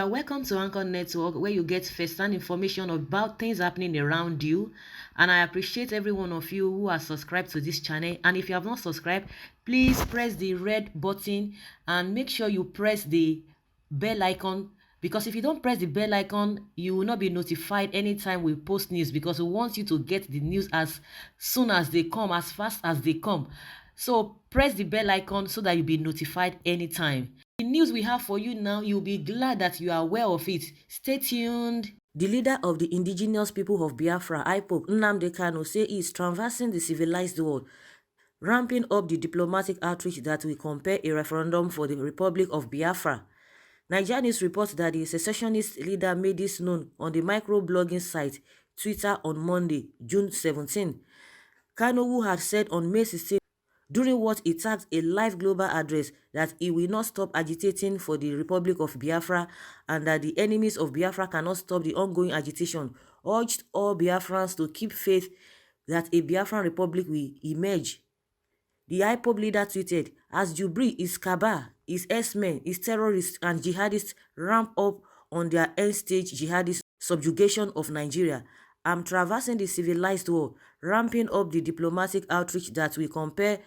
are welcome to Anchor Network, where you get first-hand information about things happening around you. And I appreciate every one of you who are subscribed to this channel. And if you have not subscribed, please press the red button and make sure you press the bell icon, because if you don't press the bell icon, you will not be notified anytime we post news, because we want you to get the news as soon as they come, as fast as they come. So press the bell icon so that you'll be notified anytime. The news we have for you now, you'll be glad that you are aware of it. Stay tuned. The leader of the indigenous people of Biafra, IPOB, Nnamdi Kanu, say he is traversing the civilized world, ramping up the diplomatic outreach that will compare a referendum for the Republic of Biafra. Nigeria News reports that the secessionist leader made this known on the microblogging site Twitter on Monday, June 17. Kanu, who had said on May 16 during what he tagged a live global address that he will not stop agitating for the Republic of Biafra and that the enemies of Biafra cannot stop the ongoing agitation, urged all Biafrans to keep faith that a Biafran Republic will emerge. The IPOB leader tweeted, as Jubri, his Kaaba, his S-men, his terrorists and jihadists ramp up on their end-stage jihadist subjugation of Nigeria, I'm traversing the civilized world, ramping up the diplomatic outreach that we compare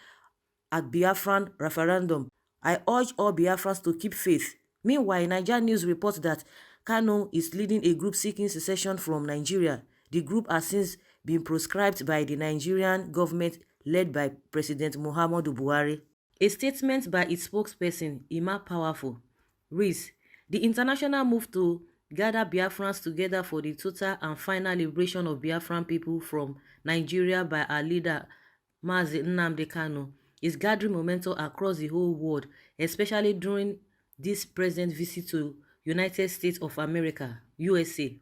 at Biafran referendum. I urge all Biafrans to keep faith. Meanwhile, Nigeria News reports that Kanu is leading a group seeking secession from Nigeria. The group has since been proscribed by the Nigerian government led by President Muhammadu Buhari. A statement by its spokesperson, Ima Powerful, reads, the international move to gather Biafrans together for the total and final liberation of Biafran people from Nigeria by our leader, Mazi Nnamdi Kanu, is gathering momentum across the whole world, especially during this present visit to United States of America, USA.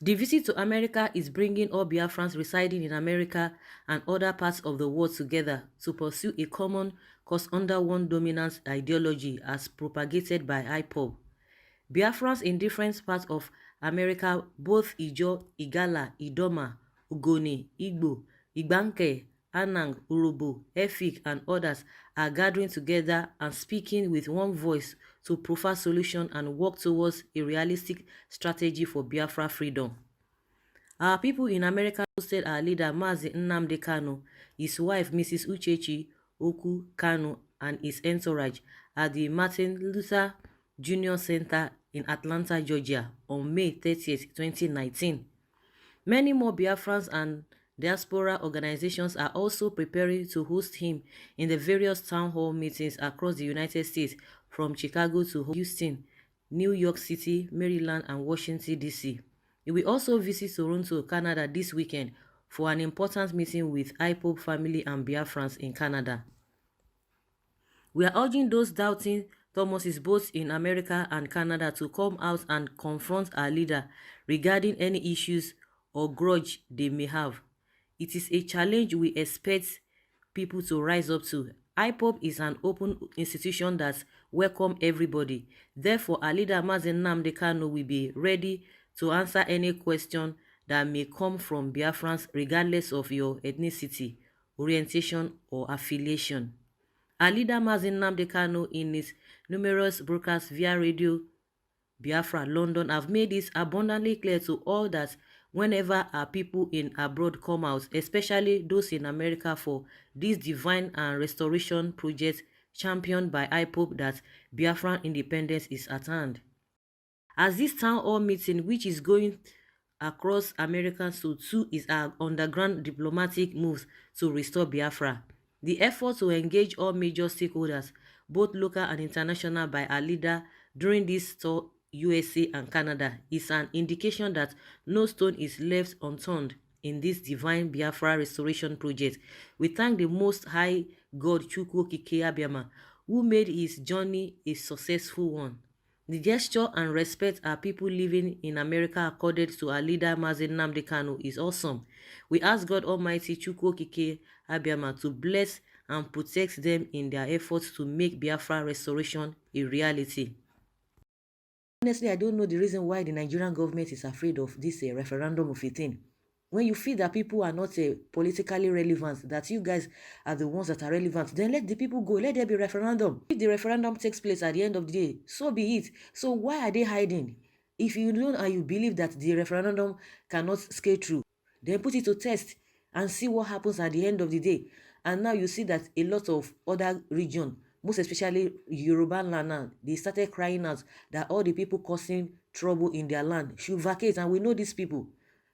The visit to America is bringing all Biafrans residing in America and other parts of the world together to pursue a common cause under one dominant ideology as propagated by IPOB. Biafrans in different parts of America, both Ijo, Igala, Idoma, Ugoni, Igbo, Igbanke, Anang, Urubu, Efik, and others are gathering together and speaking with one voice to proffer solution and work towards a realistic strategy for Biafra freedom. Our people in America hosted our leader Mazi Nnamdi Kanu, his wife Mrs. Uchechi Oku Kanu, and his entourage at the Martin Luther Jr. Center in Atlanta, Georgia on May 30, 2019. Many more Biafrans and diaspora organizations are also preparing to host him in the various town hall meetings across the United States, from Chicago to Houston, New York City, Maryland, and Washington, D.C. He will also visit Toronto, Canada this weekend for an important meeting with IPOB family and Biafrans in Canada. We are urging those doubting Thomases both in America and Canada to come out and confront our leader regarding any issues or grudge they may have. It is a challenge we expect people to rise up to. IPOB is an open institution that welcomes everybody. Therefore, our leader Mazi Nnamdi Kanu will be ready to answer any question that may come from Biafrans regardless of your ethnicity, orientation, or affiliation. Our leader Mazi Nnamdi Kanu, in his numerous broadcasts via Radio Biafra London, have made it abundantly clear to all that whenever our people in abroad come out, especially those in America, for this divine and restoration project championed by IPOB, that Biafran independence is at hand. As this town hall meeting, which is going across America, so too is our underground diplomatic moves to restore Biafra. The effort to engage all major stakeholders, both local and international, by our leader during this tour, USA and Canada, is an indication that no stone is left unturned in this divine Biafra restoration project. We thank the Most High God Chukwu Okike Abiama, who made his journey a successful one. The gesture and respect our people living in America accorded to our leader Mazi Nnamdi Kanu is awesome. We ask God Almighty Chukwu Okike Abiama to bless and protect them in their efforts to make Biafra restoration a reality. Honestly, I don't know the reason why the Nigerian government is afraid of this referendum of a thing. When you feel that people are not politically relevant, that you guys are the ones that are relevant, then let the people go. Let there be referendum. If the referendum takes place at the end of the day, so be it. So why are they hiding? If you know and you believe that the referendum cannot scale through, then put it to test and see what happens at the end of the day. And now you see that a lot of other region, most especially Yoruba land now, they started crying out that all the people causing trouble in their land should vacate. And we know these people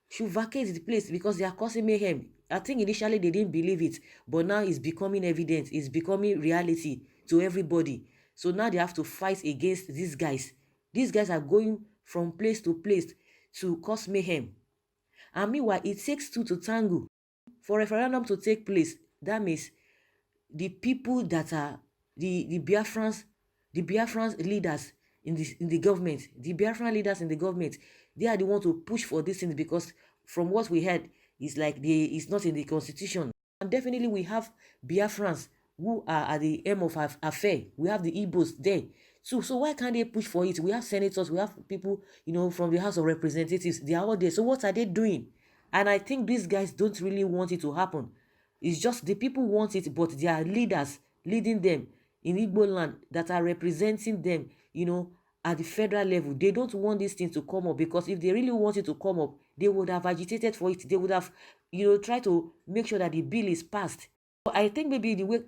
should vacate the place because they are causing mayhem. I think initially they didn't believe it, but now it's becoming evident. It's becoming reality to everybody. So now they have to fight against these guys. These guys are going from place to place to cause mayhem. And meanwhile, it takes two to tango. For referendum to take place, that means the people that are the Biafrans leaders in the government, the Biafran leaders in the government, they are the ones to push for these things because from what we heard, it's like it's not in the constitution. And definitely we have Biafrans who are at the aim of affair. We have the Igbos there. So why can't they push for it? We have senators, we have people, from the House of Representatives. They are all there. So what are they doing? And I think these guys don't really want it to happen. It's just the people want it, but there are leaders leading them in Igbo land that are representing them, at the federal level. They don't want this thing to come up because if they really want it to come up, they would have agitated for it. They would have, tried to make sure that the bill is passed. But I think maybe the way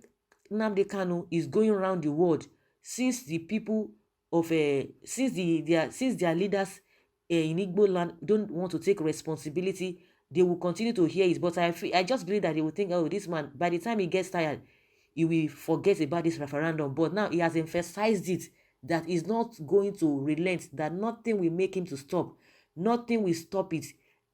Nnamdi Kanu is going around the world, since the people of since their leaders in Igbo land don't want to take responsibility, they will continue to hear it. But I just believe that they will think, oh, this man, by the time he gets tired, he will forget about this referendum. But now he has emphasized it, that he's not going to relent, that nothing will make him to stop. Nothing will stop it.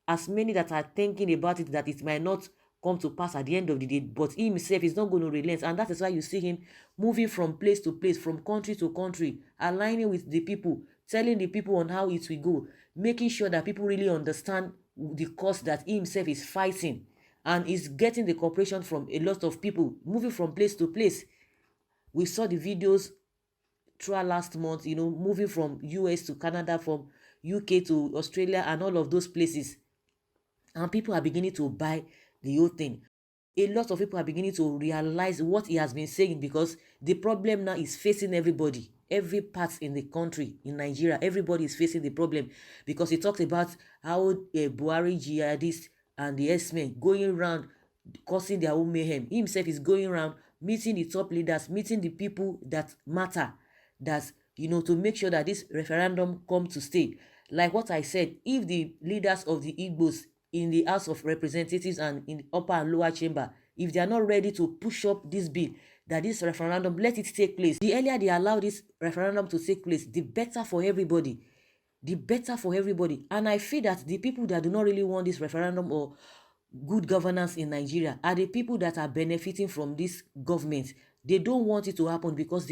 As many that are thinking about it, that it might not come to pass at the end of the day, but he himself is not going to relent. And that is why you see him moving from place to place, from country to country, aligning with the people, telling the people on how it will go, making sure that people really understand the cause that he himself is fighting, and is getting the cooperation from a lot of people, moving from place to place. We saw the videos throughout last month, moving from US to Canada, from UK to Australia, and all of those places. And people are beginning to buy the whole thing. A lot of people are beginning to realize what he has been saying, because the problem now is facing everybody. Every part in the country, in Nigeria, everybody is facing the problem, because he talked about how Buhari jihadists and the S-men going around causing their own mayhem. He himself is going around meeting the top leaders, meeting the people that matter, that, to make sure that this referendum come to stay. Like what I said, if the leaders of the Igbos in the House of Representatives and in the upper and lower chamber, if they are not ready to push up this bill, that this referendum, let it take place. The earlier they allow this referendum to take place, the better for everybody. The better for everybody. And I feel that the people that do not really want this referendum or good governance in Nigeria are the people that are benefiting from this government. They don't want it to happen because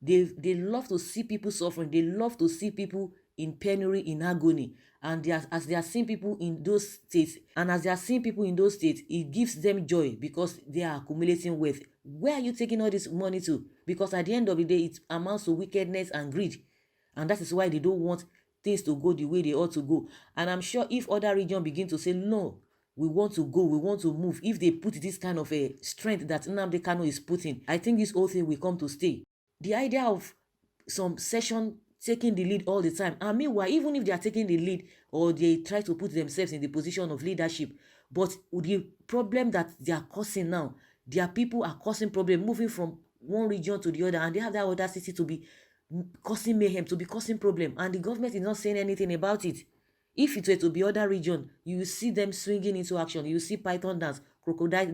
they love to see people suffering. They love to see people in penury, in agony. And as they are seeing people in those states, it gives them joy because they are accumulating wealth. Where are you taking all this money to? Because at the end of the day, it amounts to wickedness and greed. And that is why they don't want things to go the way they ought to go. And I'm sure if other regions begin to say, no, we want to go, we want to move, if they put this kind of a strength that Nnamdi Kanu is putting, I think this whole thing will come to stay. The idea of some session taking the lead all the time, and meanwhile, even if they are taking the lead or they try to put themselves in the position of leadership, but the problem that they are causing now, their people are causing problem, moving from one region to the other, and they have that audacity to be causing mayhem, to be causing problem, and the government is not saying anything about it. If it were to be other region, you will see them swinging into action. You will see python dance, crocodile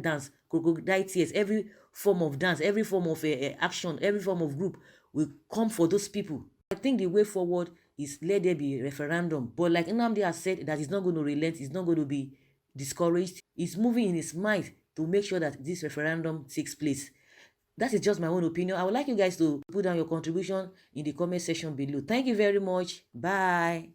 tears, every form of dance, every form of action, every form of group will come for those people. I think the way forward is let there be a referendum. But like Nnamdi has said, that he's not going to relent, he's not going to be discouraged. He's moving in his mind to make sure that this referendum takes place. That is just my own opinion. I would like you guys to put down your contribution in the comment section below. Thank you very much. Bye.